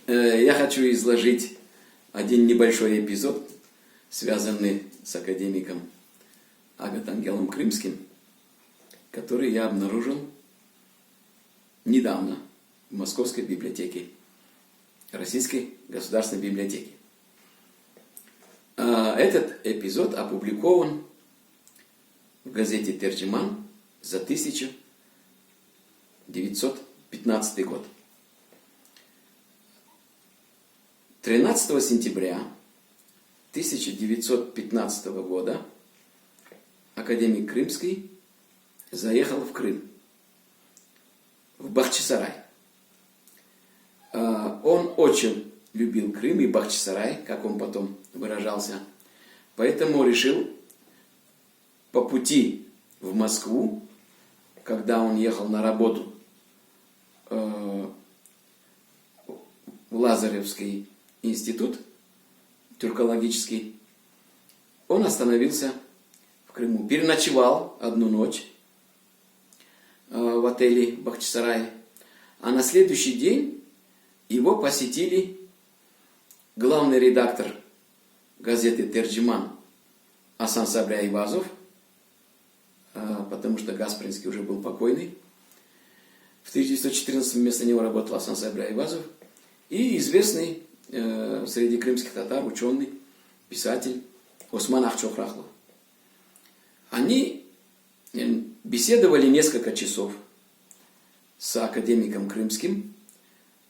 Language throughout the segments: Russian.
Я хочу изложить один небольшой эпизод, связанный с академиком Агатангелом Крымским, который я обнаружил недавно в Московской библиотеке, Российской государственной библиотеке. Этот эпизод опубликован в газете «Терджиман» за 1915 год. 13 сентября 1915 года академик Крымский заехал в Крым, в Бахчисарай. Он очень любил Крым и Бахчисарай, как он потом выражался, поэтому решил по пути в Москву, когда он ехал на работу в Лазаревский институт тюркологический, он остановился в Крыму, переночевал одну ночь в отеле Бахчисарай, а на следующий день его посетили главный редактор газеты «Терджиман» Асан Сабри Айвазов, потому что Гаспринский уже был покойный. В 1914 вместо него работал Асан Сабри Айвазов и известный среди крымских татар ученый, писатель Осман Ахчохрахлы. Они беседовали несколько часов с академиком Крымским.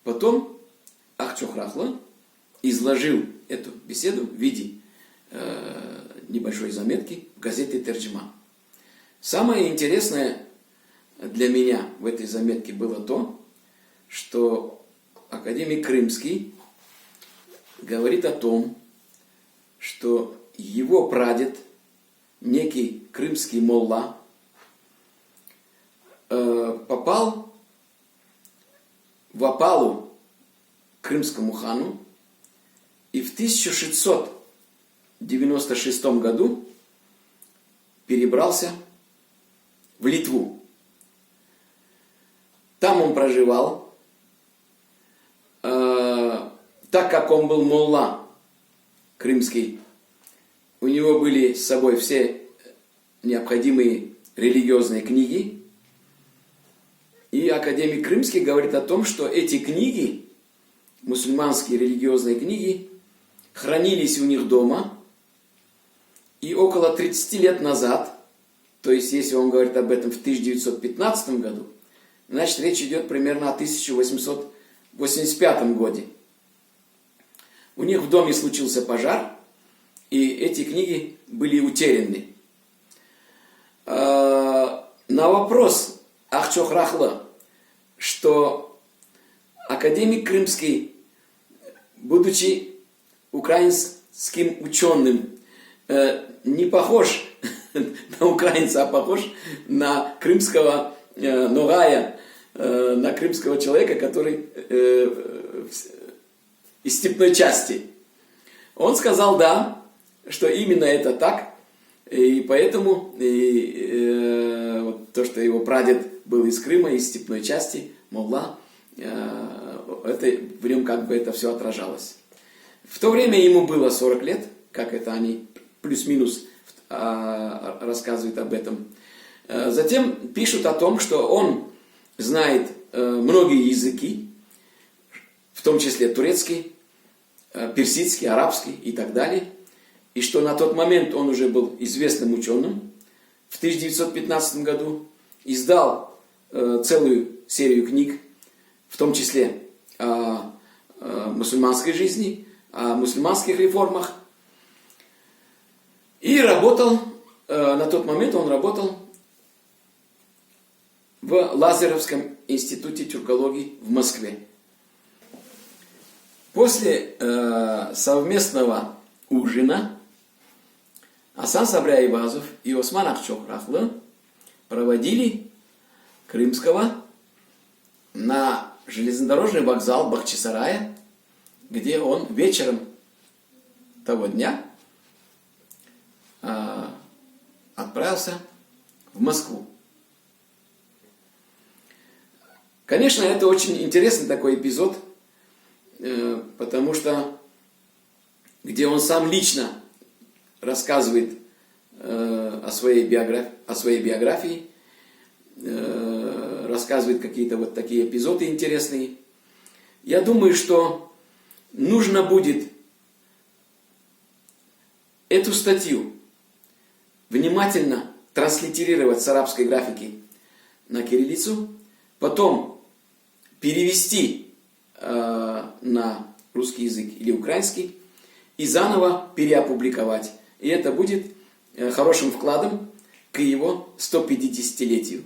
Потом Ахчохрахла изложил эту беседу в виде небольшой заметки в газете «Терджиман». Самое интересное для меня в этой заметке было то, что академик Крымский говорит о том, что его прадед, некий крымский молла, попал в опалу крымскому хану и в 1696 году перебрался в Литву. Там он проживал. Так как он был молла крымский, у него были с собой все необходимые религиозные книги. И академик Крымский говорит о том, что эти книги, мусульманские религиозные книги, хранились у них дома. И около 30 лет назад, то есть если он говорит об этом в 1915 году, значит речь идет примерно о 1885 году. У них в доме случился пожар, и эти книги были утеряны. На вопрос Ахчохрахла, что академик Крымский, будучи украинским ученым, не похож на украинца, а похож на крымского ногая, на крымского человека, который из степной части. Он сказал да, что именно это так, и поэтому вот то, что его прадед был из Крыма, из степной части, молла, это, в нем как бы это все отражалось. В то время ему было 40 лет, как это они плюс-минус рассказывают об этом. Затем пишут о том, что он знает многие языки, в том числе турецкий, персидский, арабский и так далее. И что на тот момент он уже был известным ученым. В 1915 году издал целую серию книг, в том числе о мусульманской жизни, о мусульманских реформах. И работал, на тот момент он работал в Лазаревском институте тюркологии в Москве. После совместного ужина Асан Сабри Айвазов и Осман Ахчохрахлы проводили Крымского на железнодорожный вокзал Бахчисарая, где он вечером того дня отправился в Москву. Конечно, это очень интересный такой эпизод. потому что где он сам лично рассказывает о своей биографии, рассказывает какие-то вот такие эпизоды интересные. Я думаю, что нужно будет эту статью внимательно транслитерировать с арабской графики на кириллицу, потом перевести на русский язык или украинский и заново переопубликовать. И это будет хорошим вкладом к его 150-летию.